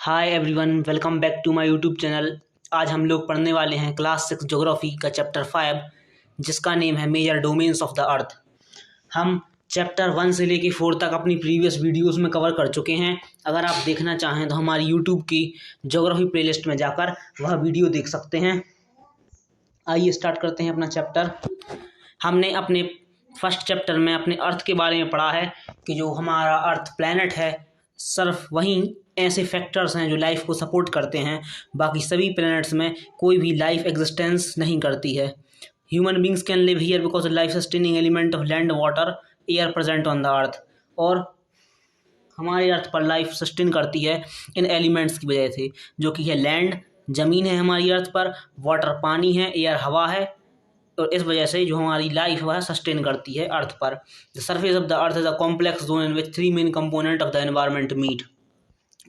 Hi everyone, welcome back to my YouTube channel. आज हम लोग पढ़ने वाले हैं क्लास 6 ज्योग्राफी का चैप्टर 5, जिसका नेम है major domains of the earth. हम चैप्टर 1 से लेके 4 तक अपनी प्रीवियस वीडियोस में कवर कर चुके हैं। अगर आप देखना चाहें तो हमारी यूट्यूब की ज्योग्राफी प्लेलिस्ट में जाकर वह वीडियो देख सकते हैं। आइए स्टार्ट करते हैं अपना चैप्टर। हमने अपने फर्स्ट चैप्टर में अपने अर्थ के बारे में पढ़ा है कि जो हमारा अर्थ प्लैनेट है, सिर्फ वहीं ऐसे फैक्टर्स हैं जो लाइफ को सपोर्ट करते हैं। बाकी सभी प्लैनेट्स में कोई भी लाइफ एग्जिस्टेंस नहीं करती है। Human beings can live here because life sustaining element of land, water, air present on the earth. और हमारे अर्थ पर लाइफ सस्टेन करती है इन एलिमेंट्स की वजह से, जो कि है लैंड, ज़मीन है हमारी अर्थ पर, वाटर पानी है, एयर हवा है। और इस वजह से जो हमारी लाइफ वह सस्टेन करती है अर्थ पर। The surface of the earth is a complex zone in which 3 main component of the environment meet,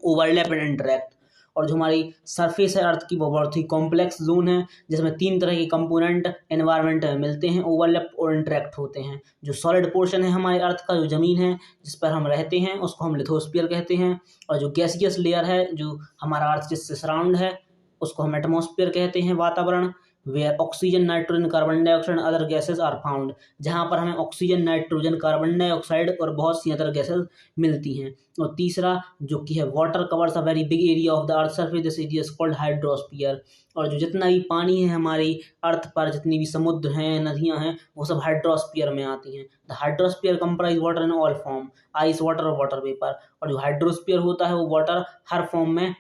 overlap and interact. और जो हमारी सरफेस है अर्थ की, वो बहुत ही कॉम्प्लेक्स जोन है जिसमें 3 तरह के कंपोनेंट एनवायरनमेंट में मिलते हैं, ओवरलैप और इंटरैक्ट होते हैं। जो सॉलिड पोर्शन है हमारे अर्थ का, जो ज़मीन है जिस पर हम रहते हैं, उसको हम लिथोस्फीयर कहते हैं। और जो गैसियस लेयर है, जो हमारा अर्थ जिससे सराउंड है, उसको हम एटमॉस्फेयर कहते हैं, वातावरण। Where oxygen, nitrogen, carbon dioxide, other gases are found, जहाँ पर हमें ऑक्सीजन, नाइट्रोजन, कार्बन डाइऑक्साइड और बहुत सी अदर गैसेज मिलती हैं। और तीसरा जो कि है water covers a very big area of the earth surface, this area is called hydrosphere. और जो जितना भी पानी है हमारी अर्थ पर, जितनी भी समुद्र हैं, नदियाँ हैं, वो सब हाइड्रोस्फीयर में आती हैं। The hydrosphere comprise water in all form, ice, water और वाटर वेपर। और जो हाइड्रोस्फीयर होता है वो वाटर हर फॉर्म में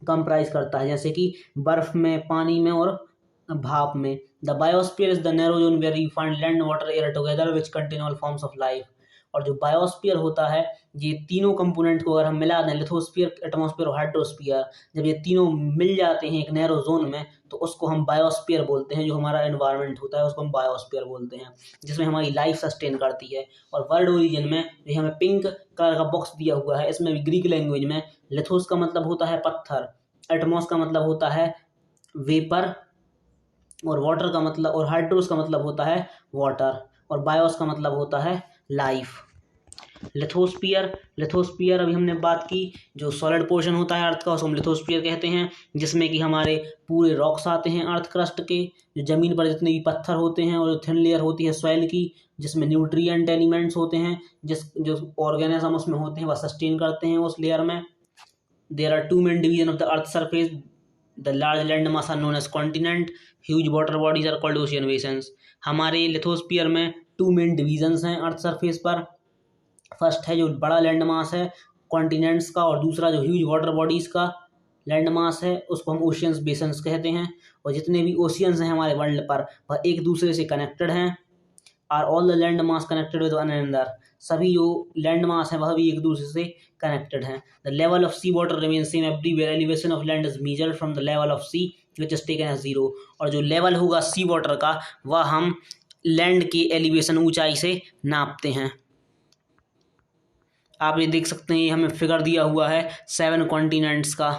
कंप्राइज करता है, जैसे कि बर्फ में, पानी में और भाप में। The biosphere is the narrow zone where you find land, water, air together which contain all forms of life. और जो बायोस्फीयर होता है, ये तीनों कंपोनेंट को अगर हम मिला दें, लिथोस्फीयर, एटमॉस्फेयर और हाइड्रोस्फीयर, जब ये तीनों मिल जाते हैं एक नैरो जोन में, तो उसको हम बायोस्फीयर बोलते हैं। जो हमारा एनवायरनमेंट होता है उसको हम बायोस्फीयर बोलते हैं, जिसमें हमारी लाइफ सस्टेन करती है। और वर्ल्ड ओरिजिन में जो हमें पिंक कलर का बॉक्स दिया हुआ है, इसमें भी ग्रीक लैंग्वेज में लिथोस का मतलब होता है पत्थर, एटमॉस का मतलब होता है वेपर, और वाटर का मतलब, और हाइड्रोस का मतलब होता है वाटर, और बायोस का मतलब होता है लाइफ। लिथोस्फीयर अभी हमने बात की। जो सॉलिड पोर्शन होता है अर्थ का, उसको हम लिथोस्फीयर कहते हैं, जिसमें कि हमारे पूरे रॉक्स आते हैं अर्थ क्रस्ट के, जो ज़मीन पर जितने भी पत्थर होते हैं, और जो थिन लेयर होती है सॉइल की, जिसमें न्यूट्रिएंट एलिमेंट्स होते हैं, जो ऑर्गेनिज्म उसमें होते हैं, वह सस्टेन करते हैं उस लेयर में। There are 2 main division of the earth surface, the large land mass are known as continent, huge water bodies are called ocean basins. हमारे लिथोस्फीयर में 2 मेन डिवीजन्स हैं अर्थ सरफेस पर। फर्स्ट है जो बड़ा लैंड मास है continents का, और दूसरा जो ह्यूज वाटर बॉडीज का लैंड मास है, उसको हम ओशियंस बेसिन्स कहते हैं। और जितने भी ओशियंस हैं हमारे वर्ल्ड पर, वह एक दूसरे से कनेक्टेड हैं। Are all the land mass connected with one another, सभी जो लैंड मास है वह भी एक दूसरे से कनेक्टेड हैं। The level of sea water remain same everywhere, elevation of land is measured from the level of sea which is taken as 0। और जो लेवल होगा सी वाटर का, वह हम लैंड की एलिवेशन, ऊंचाई से नापते हैं। आप ये देख सकते हैं, हमें फिगर दिया हुआ है 7 कॉन्टिनेंट्स का।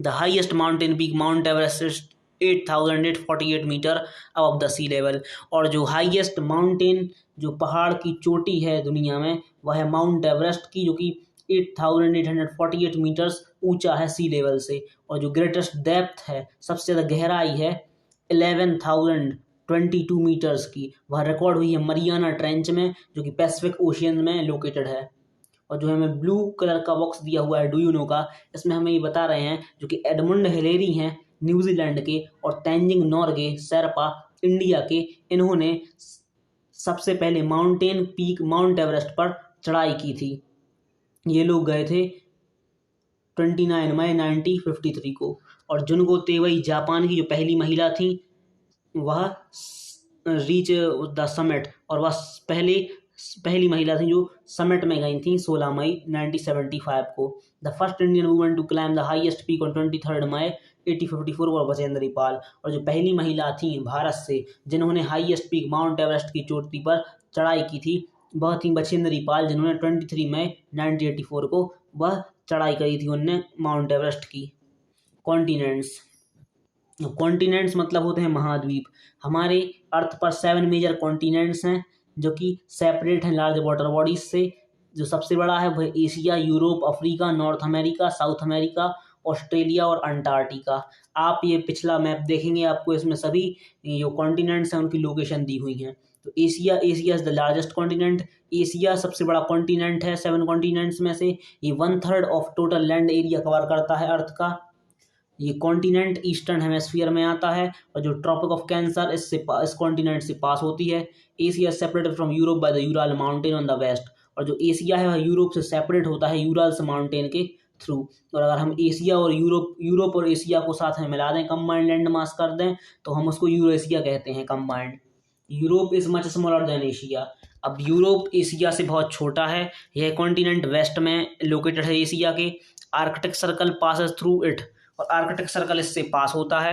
The highest mountain peak Mount Everest is 8,848 metre above the sea level. और जो हाईएस्ट माउंटेन, जो पहाड़ की चोटी है दुनिया में, वह है माउंट एवरेस्ट की, जो कि 8,848 मीटर्स ऊंचा है सी लेवल से। और जो ग्रेटेस्ट डेप्थ है, सबसे ज़्यादा गहराई है 11,022 मीटर्स की, वह रिकॉर्ड हुई है मरियाना ट्रेंच में, जो कि पैसिफिक ओशियन में लोकेटेड है। और जो हमें ब्लू कलर का बॉक्स दिया हुआ है डू यू नो का, इसमें हमें ये बता रहे हैं, जो कि एडमंड हिलेरी हैं न्यूजीलैंड के, और तेंजिंग नोर्गे शेर्पा इंडिया के, इन्होंने सबसे पहले माउंटेन पीक माउंट एवरेस्ट पर चढ़ाई की थी। ये लोग गए थे 29 मई 1953 को। और जुनको तेवई जापान की जो पहली महिला थी, वह रीच द समिट, और वह पहली महिला थी जो समिट में गई थी 16 मई 1975 को। The first Indian woman to climb the highest peak on 23 May 1854 और बचेंद्री पाल। और जो पहली महिला थी भारत से जिन्होंने हाईएस्ट पीक माउंट एवरेस्ट की चोटी पर चढ़ाई की थी, वह थी बचेंद्री पाल, जिन्होंने 23 मई 1984 को वह चढ़ाई करी थी उनने माउंट एवरेस्ट की। कॉन्टिनेंट्स मतलब होते हैं महाद्वीप। हमारे अर्थ पर 7 मेजर कॉन्टिनेंट्स हैं, जो कि सेपरेट हैं लार्ज वाटर बॉडीज से, जो सबसे बड़ा है वह Asia, Europe, Africa, north America, south America, Australia और अंटार्कटिका। आप ये पिछला मैप देखेंगे, आपको इसमें सभी जो कॉन्टिनेंट्स हैं उनकी लोकेशन दी हुई हैं। तो Asia is the largest continent. Asia सबसे बड़ा कॉन्टिनेंट है 7 कॉन्टिनेंट्स में से। ये 1/3 of total land area cover करता है अर्थ का। ये कॉन्टिनेंट ईस्टर्न हेमिस्फीयर में आता है और जो ट्रॉपिक ऑफ कैंसर इस कॉन्टिनेंट से पास होती है। Asia separated from Europe by the Ural mountain on the west. और जो एशिया है वह यूरोप से सेपरेट होता है यूराल्स माउंटेन के थ्रू। और अगर हम एशिया और यूरोप और एशिया को साथ में मिला दें, कंबाइंड लैंड मास कर दें, तो हम उसको यूरेशिया कहते हैं combined. Europe is much smaller than Asia. अब यूरोप एशिया से बहुत छोटा है। यह कॉन्टिनेंट वेस्ट में लोकेटेड है एशिया के। Arctic circle passes through it, और आर्कटिक सर्कल इससे पास होता है।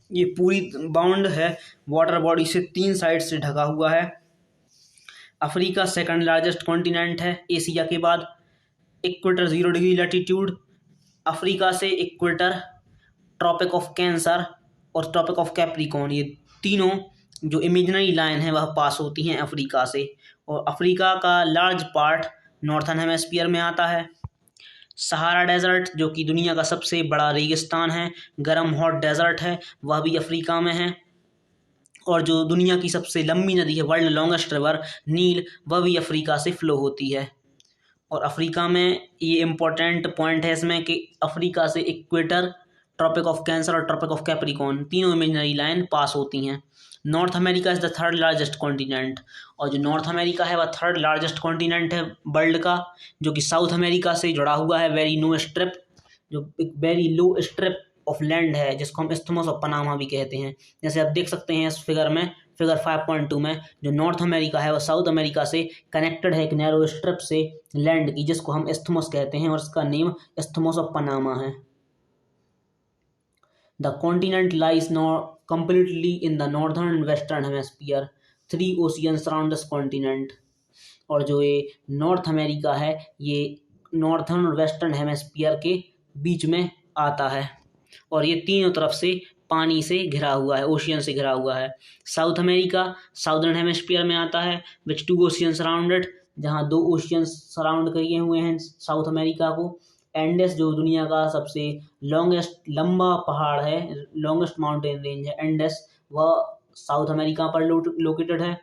ये पूरी बाउंड है वाटर बॉडी से, 3 साइड से ढका हुआ है। अफ्रीका सेकंड लार्जेस्ट कॉन्टिनेंट है एशिया के बाद। इक्वेटर 0 डिग्री लैटिट्यूड, अफ्रीका से इक्वेटर, ट्रॉपिक ऑफ कैंसर और ट्रॉपिक ऑफ कैप्रिकॉर्न, ये तीनों जो इमेजिनरी लाइन है वह पास होती हैं अफ्रीका से। और अफ्रीका का लार्ज पार्ट नॉर्थन हेमिस्फीयर में आता है। सहारा डेजर्ट जो कि दुनिया का सबसे बड़ा रेगिस्तान है, गर्म हॉट डेजर्ट है, वह भी अफ्रीका में है। और जो दुनिया की सबसे लंबी नदी है, वर्ल्ड लॉन्गेस्ट रिवर नील, वह भी अफ्रीका से फ्लो होती है। और अफ्रीका में ये इम्पोर्टेंट पॉइंट है इसमें कि अफ्रीका से इक्वेटर, ट्रॉपिक ऑफ कैंसर और ट्रॉपिक ऑफ कैप्रिकॉर्न तीनों इमेजिनरी लाइन पास होती हैं। North America is the 3rd largest continent. और जो नॉर्थ अमेरिका है वह 3rd लार्जेस्ट कॉन्टिनेंट है वर्ल्ड का, जो कि साउथ अमेरिका से जुड़ा हुआ है। वेरी नो स्ट्रिप, जो एक very low strip of land है, जिसको हम इस्थमस ऑफ पनामा भी कहते हैं। जैसे आप देख सकते हैं इस फिगर में, फिगर 5.2 में, जो नॉर्थ अमेरिका है वह साउथ अमेरिका से कनेक्टेड है एक नैरो स्ट्रिप से लैंड की, जिसको हम इस्थमस कहते हैं, और इसका नेम इस्थमस ऑफ पनामा है। The continent lies completely in the northern and western hemisphere. 3 oceans surround this continent. और जो ये नॉर्थ अमेरिका है ये नॉर्थर्न और वेस्टर्न हेमिस्फीयर के बीच में आता है, और ये तीनों तरफ से पानी से घिरा हुआ है, ओशियन से घिरा हुआ है। साउथ अमेरिका साउदर्न हेमिस्फीयर में आता है, विच 2 oceans सराउंडेड, जहाँ 2 oceans सराउंड किए हुए हैं साउथ अमेरिका को। एंडेस जो दुनिया का सबसे लॉन्गेस्ट लंबा पहाड़ है, लॉन्गेस्ट माउंटेन रेंज है एंडेस, वह साउथ अमेरिका पर लोकेटेड है।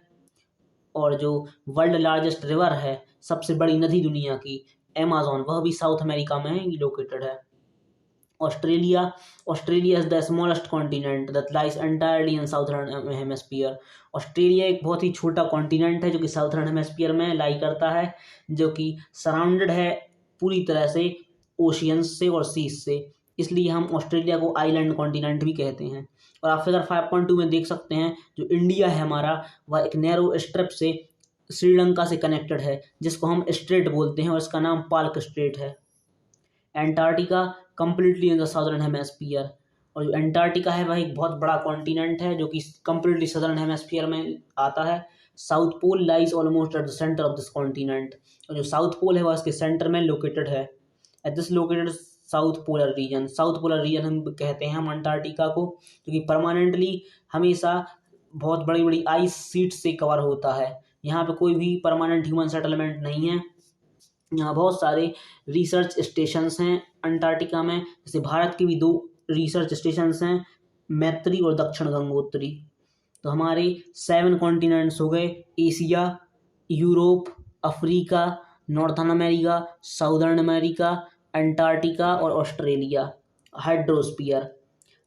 और जो वर्ल्ड लार्जेस्ट रिवर है, सबसे बड़ी नदी दुनिया की, अमेज़न, वह भी साउथ अमेरिका में ही लोकेटेड है। Australia is the smallest continent that lies entirely in southern hemisphere. Australia एक बहुत ही छोटा कॉन्टिनेंट है जो कि साउथर्न हेमिस्फीयर में लाई करता है, जो कि सराउंडेड है पूरी तरह से ओशियंस से और सीज से, इसलिए हम ऑस्ट्रेलिया को आइलैंड कॉन्टिनेंट भी कहते हैं। और आप फिगर 5.2 में देख सकते हैं जो इंडिया है हमारा, वह एक नैरो स्ट्रिप से श्रीलंका से कनेक्टेड है, जिसको हम स्ट्रेट बोलते हैं, और इसका नाम पाल्क स्ट्रेट है। Antarctica completely in the southern hemisphere. और जो एंटार्क्टिका है वह एक बहुत बड़ा कॉन्टिनेंट है जो कि कम्प्लीटली सदर्न हेमिस्फीयर में आता है। South pole lies almost at the centre of this continent. और जो साउथ पोल है वह इसके सेंटर में लोकेटेड है। At this located south polar region हम कहते हैं हम अंटार्कटिका को, क्योंकि परमानेंटली हमेशा बहुत बड़ी बड़ी आइस सीट से कवर होता है। यहाँ पे कोई भी परमानेंट ह्यूमन सेटलमेंट नहीं है। यहाँ बहुत सारे रिसर्च स्टेशंस हैं अंटार्कटिका में, जैसे भारत के भी 2 रिसर्च स्टेशंस हैं, मैत्री और दक्षिण गंगोत्री। तो हमारे 7 कॉन्टिनेंट्स हो गए, Asia, Europe, Africa, northern America, southern America, Antarctica और ऑस्ट्रेलिया।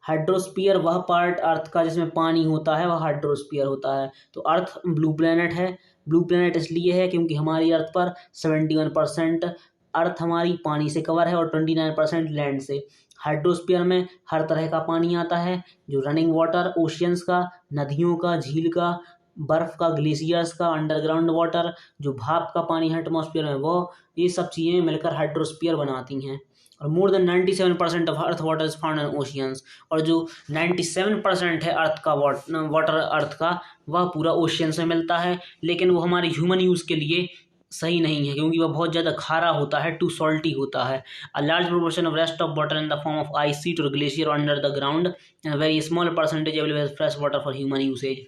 हाइड्रोस्फीयर वह पार्ट अर्थ का जिसमें पानी होता है, वह हाइड्रोस्फीयर होता है। तो अर्थ ब्लू प्लैनेट है। ब्लू प्लैनेट इसलिए है क्योंकि हमारी अर्थ पर 71% अर्थ हमारी पानी से कवर है और 29% लैंड से। हाइड्रोस्फीयर में हर तरह का पानी आता है, जो रनिंग वाटर ओशियंस का, नदियों का, झील का, बर्फ का, ग्लेशियर्स का, अंडरग्राउंड वाटर, जो भाप का पानी है एटमॉस्फेयर में, वो ये सब चीज़ें मिलकर हाइड्रोस्फीयर बनाती हैं। और more than 97% of earth water is found in oceans. और जो 97% है अर्थ का वाटर अर्थ का, वह पूरा ओशियन से मिलता है, लेकिन वो हमारे ह्यूमन यूज़ के लिए सही नहीं है क्योंकि वह बहुत ज़्यादा खारा होता है, टू सॉल्टी होता है। A large proportion of rest of water in the form of ice sheet और glacier under the ground and very small percentage available fresh water for human usage.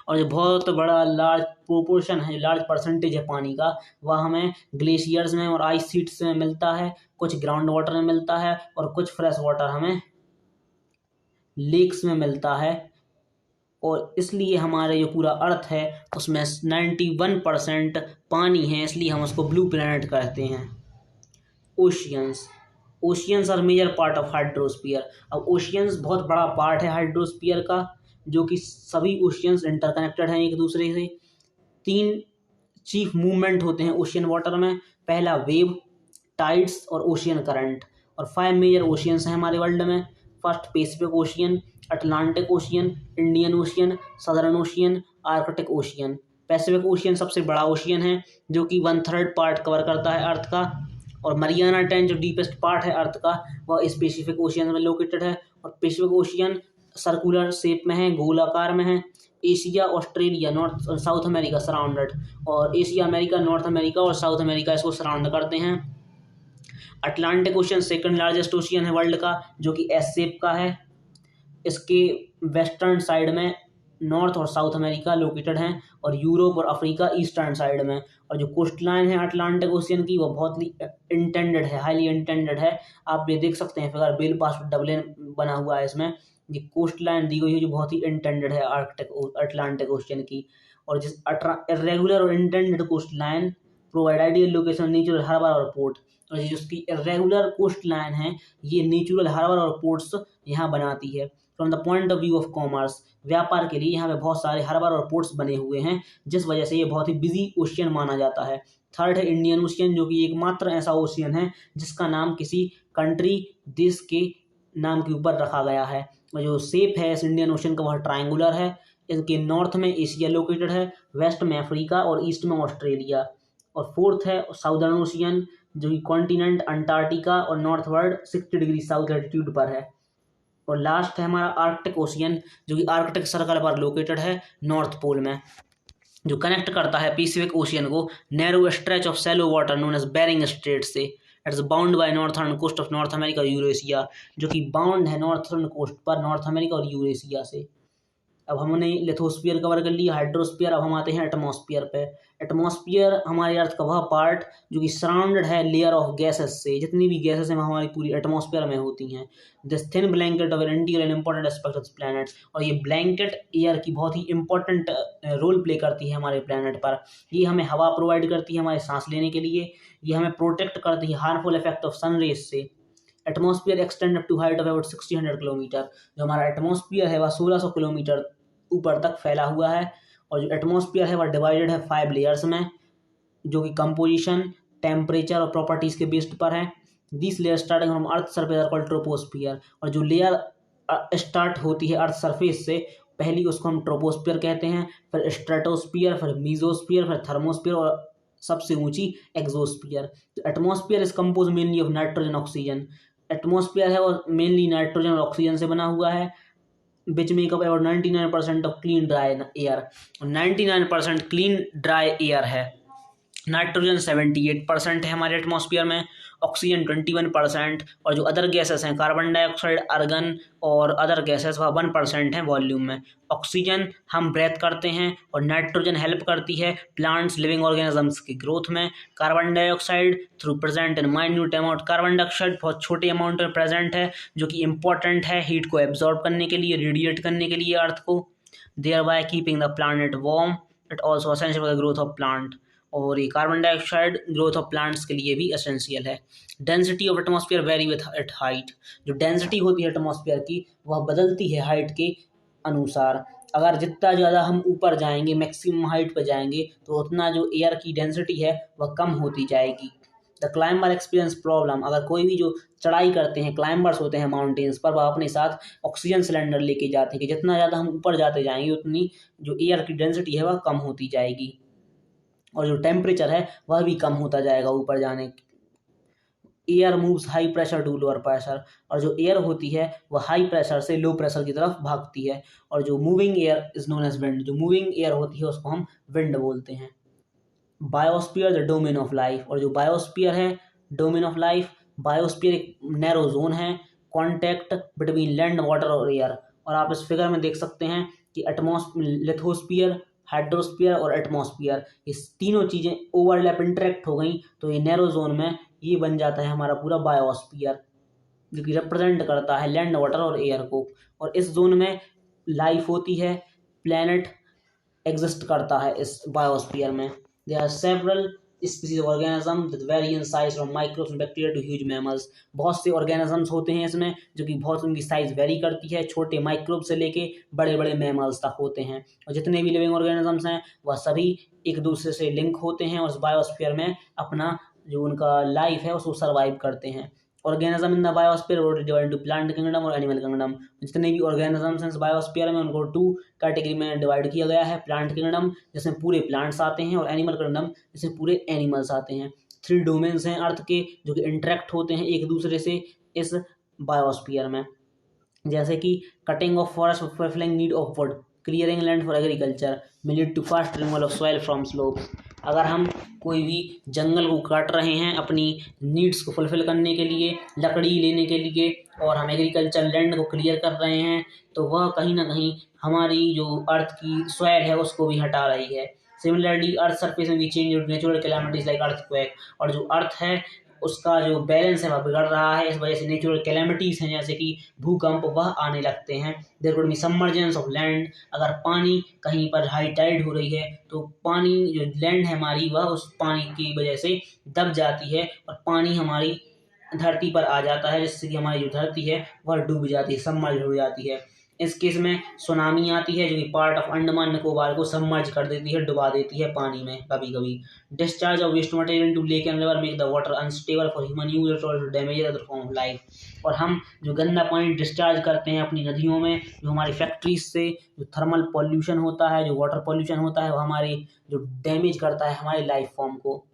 और जो बहुत बड़ा लार्ज प्रोपोर्शन है, large percentage है पानी का, वह हमें ग्लेशियर्स में और आइस शीट्स में मिलता है, कुछ ग्राउंड वाटर में मिलता है और कुछ फ्रेश वाटर हमें लेक्स में मिलता है। और इसलिए हमारे जो पूरा अर्थ है उसमें 91% पानी है, इसलिए हम उसको ब्लू प्लैनेट कहते हैं। Oceans, oceans are major part of hydrosphere. अब ओशियंस बहुत बड़ा पार्ट है हाइड्रोस्फीयर का, जो कि सभी ओशियंस इंटरकनेक्टेड हैं एक दूसरे से। 3 चीफ मूवमेंट होते हैं ओशियन वाटर में, पहला वेव, टाइड्स और ओशियन करंट। और 5 मेजर ओशियंस हैं हमारे वर्ल्ड में। First Pacific ocean, Atlantic ocean, Indian ocean, southern ocean, Arctic ocean. Pacific ocean सबसे बड़ा ओशियन है, जो कि 1/3 पार्ट कवर करता है अर्थ का। और मरियाना ट्रेंच जो डीपेस्ट पार्ट है अर्थ का, वह इस पैसिफिक ओशियन में लोकेटेड है। और पैसिफिक ओशियन सर्कुलर शेप में है, गोलाकार में है। एशिया, ऑस्ट्रेलिया, नॉर्थ और साउथ अमेरिका सराउंडेड, और एशिया, अमेरिका, नॉर्थ अमेरिका और साउथ अमेरिका इसको सराउंड करते हैं। Atlantic ocean second largest ocean है वर्ल्ड का, जो कि एस शेप का है। इसके वेस्टर्न साइड में नॉर्थ और साउथ अमेरिका लोकेटेड हैं, और यूरोप और अफ्रीका ईस्टर्न साइड में। और जो कोस्ट लाइन है अटलांटिक ओशियन की, वो बहुत ही इंटेंडेड है, हाईली इंटेंडेड है। आप ये देख सकते हैं फिगर, बेलफास्ट डबलिन बना हुआ है इसमें, ये कोस्ट लाइन दी गई है जो बहुत ही इंटेंडेड है अटलांटिक ओशियन की। और जिस इर्रेगुलर और intended coast line provide ideal location, natural harbour और पोर्ट। और जिसकी इर्रेगुलर कोस्ट लाइन है, ये नेचुरल हार्बर और पोर्ट्स यहाँ बनाती है। From the point of view of commerce, व्यापार के लिए यहाँ पे बहुत सारे हार्बर और पोर्ट्स बने हुए हैं, जिस वजह से ये बहुत ही बिजी ओशियन माना जाता है। थर्ड है इंडियन ओशियन, जो कि एकमात्र ऐसा ओशियन है जिसका नाम किसी कंट्री, देश के नाम के ऊपर रखा गया है। और जो शेप है इस इंडियन ओशियन का, वह ट्रायंगुलर है। इनके नॉर्थ में एशिया लोकेटेड है, वेस्ट में अफ्रीका और ईस्ट में ऑस्ट्रेलिया। और फोर्थ है साउदर्न ओशियन, जो कि कॉन्टिनेंट अंटार्कटिका और नॉर्थवर्ड 60 डिग्री साउथ लैटिट्यूड पर है। और लास्ट है हमारा आर्कटिक ओशियन, जो कि आर्कटिक सर्कल पर लोकेटेड है नॉर्थ पोल में, जो कनेक्ट करता है पैसिफिक ओशियन को narrow stretch of shallow water known as Bering strait से। It's bound by northern coast of North America और यूरेशिया, जो कि बाउंड है नॉर्थर्न कोस्ट पर नॉर्थ अमेरिका और यूरेशिया से। अब हमने लिथोस्फीयर कवर कर लिया, हाइड्रोस्फीयर। अब हम आते हैं एटमॉस्फेयर पे। एटमॉस्फेयर हमारे अर्थ का वह पार्ट जो कि सराउंडेड है लेयर ऑफ गैसेस से। जितनी भी गैसेस हैं वह हमारी पूरी एटमॉस्फेयर में होती हैं। This thin blanket of an interior and important aspect of planet. और ये ब्लैंकेट एयर की बहुत ही इंपॉर्टेंट रोल प्ले करती है हमारे प्लैनेट पर। ये हमें हवा प्रोवाइड करती है हमारे सांस लेने के लिए। ये हमें प्रोटेक्ट करती है harmful effect of sun rays से। Atmosphere extend up to height of about 1600 kilometre. जो हमारा एटमॉस्फेयर है वह 1600 किलोमीटर ऊपर तक फैला हुआ है। और जो एटमॉस्फेयर है वह डिवाइडेड है 5 लेयर्स में, जो कि कंपोजिशन, टेम्परेचर और प्रॉपर्टीज के बेस्ड पर है। This layer starting from earth surface are called troposphere. और जो लेयर स्टार्ट होती है अर्थ सरफेस से, पहली उसको हम ट्रोपोस्फियर कहते हैं, फिर स्ट्रेटोस्फियर, फिर मीजोस्फियर, फिर थर्मोस्फियर और सबसे ऊंची exosphere. Atmosphere is compose mainly of nitrogen oxygen. Atmosphere है और मेनली नाइट्रोजन और ऑक्सीजन से बना हुआ है, which make up about 99% of clean dry air। 99% clean dry air है। नाइट्रोजन 78% है हमारे एटमॉस्फेयर में, ऑक्सीजन 21%, और जो अदर गैसेस हैं कार्बन डाइऑक्साइड, आर्गन और अदर गैसेस वह 1% है वॉल्यूम में। ऑक्सीजन हम ब्रेथ करते हैं और नाइट्रोजन हेल्प करती है प्लांट्स, लिविंग ऑर्गेनिजम्स की ग्रोथ में। Carbon dioxide through present in minute amount, carbon dioxide बहुत छोटे अमाउंट में प्रेजेंट है, जो कि इंपॉर्टेंट है हीट को एब्जॉर्ब करने के लिए, रेडिएट करने के लिए अर्थ को, thereby keeping the planet warm. It also essential for the growth of plant. और ये carbon dioxide growth of plants के लिए भी एसेंशियल है। Density of atmosphere vary with it height. जो डेंसिटी होती है एटमॉस्फेयर की वह बदलती है हाइट के अनुसार। अगर जितना ज़्यादा हम ऊपर जाएंगे, मैक्सिमम हाइट पर जाएंगे, तो उतना जो एयर की डेंसिटी है वह कम होती जाएगी। The climber experience problem. अगर कोई भी जो चढ़ाई करते हैं, क्लाइंबर्स होते हैं माउंटेन्स पर, वह अपने साथ ऑक्सीजन सिलेंडर लेके जाते हैं कि जितना ज़्यादा हम ऊपर जाते जाएंगे उतनी जो एयर की डेंसिटी है वह कम होती जाएगी, और जो टेम्परेचर है वह भी कम होता जाएगा ऊपर जाने। Air moves high pressure to lower pressure. और जो एयर होती है वह हाई प्रेशर से लो प्रेशर की तरफ भागती है। और जो moving air is known as wind. जो मूविंग एयर होती है उसको हम विंड बोलते हैं। Biosphere the domain of life. और जो बायोस्फीयर है डोमेन ऑफ लाइफ, बायोस्फीयर एक नैरो जोन है, कॉन्टैक्ट बिटवीन लैंड, वाटर और एयर। और आप इस फिगर में देख सकते हैं कि लिथोस्फीयर, हाइड्रोस्फीयर और एटमॉस्फेयर, ये तीनों चीज़ें ओवरलैप इंटरेक्ट हो गई तो ये नैरो जोन में ये बन जाता है हमारा पूरा बायोस्फीयर, जो कि रिप्रेजेंट करता है लैंड, वाटर और एयर को। और इस जोन में लाइफ होती है, प्लैनेट एग्जिस्ट करता है इस बायोस्फीयर में। There are several species organism with vary in size from microbes and bacteria to huge mammals. बहुत से ऑर्गेनिजम्स होते हैं इसमें जो कि बहुत उनकी साइज वेरी करती है, छोटे माइक्रोब से लेके बड़े बड़े मैमल्स तक होते हैं। और जितने भी लिविंग ऑर्गेनिजम्स हैं वह सभी एक दूसरे से लिंक होते हैं और इस बायोस्फीयर में अपना जो उनका लाइफ है उसको सर्वाइव करते हैं। Organism in the biosphere divide into plant kingdom और एनिमल किंगडम। जितने भी ऑर्गेनिजम्स हैं इस बायोस्फीयर में उनको 2 कैटेगरी में डिवाइड किया गया है। प्लांट किंगडम जिसमें पूरे प्लांट्स आते हैं और एनिमल किंगडम जिसमें पूरे एनिमल्स आते हैं। 3 डोमेन्स हैं अर्थ के जो कि इंटरेक्ट होते हैं एक दूसरे से इस बायोस्फीयर में, जैसे कि cutting of forest for fulfilling need of would, clearing land for agriculture, may lead to fast removal of soil from slopes। अगर हम कोई भी जंगल को काट रहे हैं अपनी नीड्स को फुलफिल करने के लिए, लकड़ी लेने के लिए, और हम एग्रीकल्चर लैंड को क्लियर कर रहे हैं तो वह कहीं ना कहीं हमारी जो अर्थ की सॉइल है उसको भी हटा रही है। सिमिलरली अर्थ सरफेस में भी change natural calamities like earthquake, और जो अर्थ है उसका जो बैलेंस है वह बिगड़ रहा है, इस वजह से नेचुरल कैलेमिटीज हैं जैसे कि भूकंप वह आने लगते हैं। There could be submergence of land, अगर पानी कहीं पर हाई टाइड हो रही है तो पानी जो लैंड है हमारी वह उस पानी की वजह से दब जाती है और पानी हमारी धरती पर आ जाता है, जिससे कि हमारी जो धरती है वह डूब जाती है, सबमर्ज हो जाती है। इस केस में सुनामी आती है जो कि पार्ट ऑफ अंडमान निकोबार को सबमर्ज कर देती है, डुबा देती है पानी में कभी कभी। Discharge of waste material to lake and river make the water unstable for human use और damage other form of life. और हम जो गंदा पानी डिस्चार्ज करते हैं अपनी नदियों में, जो हमारी फैक्ट्रीज से जो थर्मल पॉल्यूशन होता है, जो वाटर पॉल्यूशन होता है, वो हमारे जो डैमेज करता है हमारी लाइफ फॉर्म को।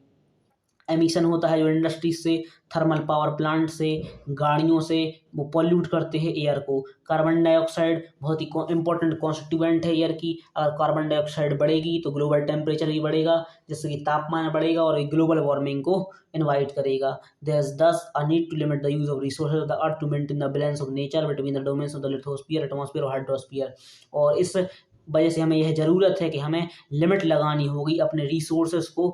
एमिशन होता है जो इंडस्ट्रीज से, थर्मल पावर प्लांट से, गाड़ियों से, वो पॉल्यूट करते हैं एयर को। कार्बन डाइऑक्साइड बहुत ही इंपॉर्टेंट कॉन्स्टिट्यूएंट है एयर की। अगर कार्बन डाइऑक्साइड बढ़ेगी तो ग्लोबल टेम्परेचर भी बढ़ेगा, जिससे कि तापमान बढ़ेगा और ग्लोबल वार्मिंग को इनवाइट करेगा। There is thus a need to limit the use of resources of the earth to maintain the balance of nature between the domains of the lithosphere, atmosphere और हाइड्रोस्फीयर। और इस वजह से हमें यह ज़रूरत है कि हमें लिमिट लगानी होगी अपने रिसोर्सेज को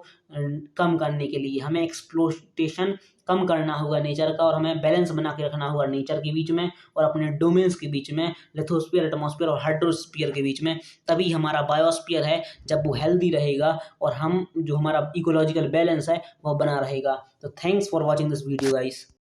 कम करने के लिए। हमें एक्सप्लोटेशन कम करना होगा नेचर का, और हमें बैलेंस बना के रखना होगा नेचर के बीच में और अपने डोमेन्स के बीच में, लिथोस्फीयर, एटमॉस्फेयर और हाइड्रोस्फीयर के बीच में। तभी हमारा बायोस्फीयर है जब वो हेल्दी रहेगा और हम जो हमारा इकोलॉजिकल बैलेंस है वो बना रहेगा। तो thanks for watching this video guys.